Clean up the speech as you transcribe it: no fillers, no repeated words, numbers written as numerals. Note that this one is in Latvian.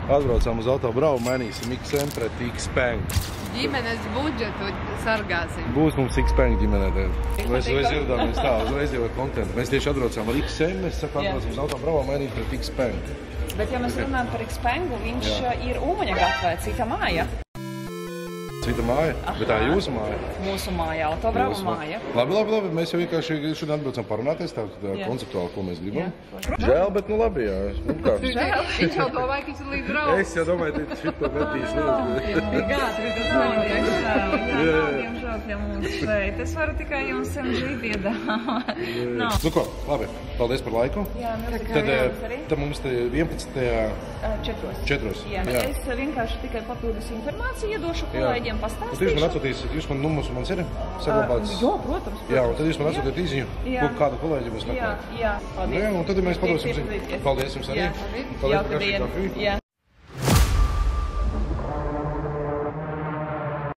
Atbraucām uz autobraucu, mainīsim XM pret Xpeng. Ģimenes budžetu sargāsim. Būs mums Xpeng ģimenē. Mēs ieradāmies tā, uzreiz jau ar kontentu. Mēs tieši atbraucām ar XM, mēs atbraucām uz autobraucu, mainīt pret Xpeng. Bet ja mēs runājam par Xpengu, viņš ir Ūmaņa gatavē, cita māja. Cita māja? Bet tā ir jūsu māja? Mūsu māja, autobraucu māja. Labi. Mēs jau vienkārši šodien atbraucam parunāties tā konceptuāli, ko mēs gribam. Žēl, bet nu labi, jā. Viņš jau domāja, ka viņš ir līdz brauc. Es jau domāju, ka šito metīs. Gātri, tas nav diemžēl. Jā, diemžēl pie mums šeit. Es varu tikai jums MG piedāvāt. Nu ko, labi. Paldies par laiku. Jā, tad mums te 11. 4. Jā, es vienkārši tikai papildus informāciju iedošu kolēģiem pastāstīšu. Jūs man numurs mans ir saglabāts? Jā, protams. Jā, un tad jūs man atsūtiet īziņu, kādu kolēģi mēs meklējam. Jā, paldies. Un tad mēs padosim. Paldies jums arī. Jauka diena.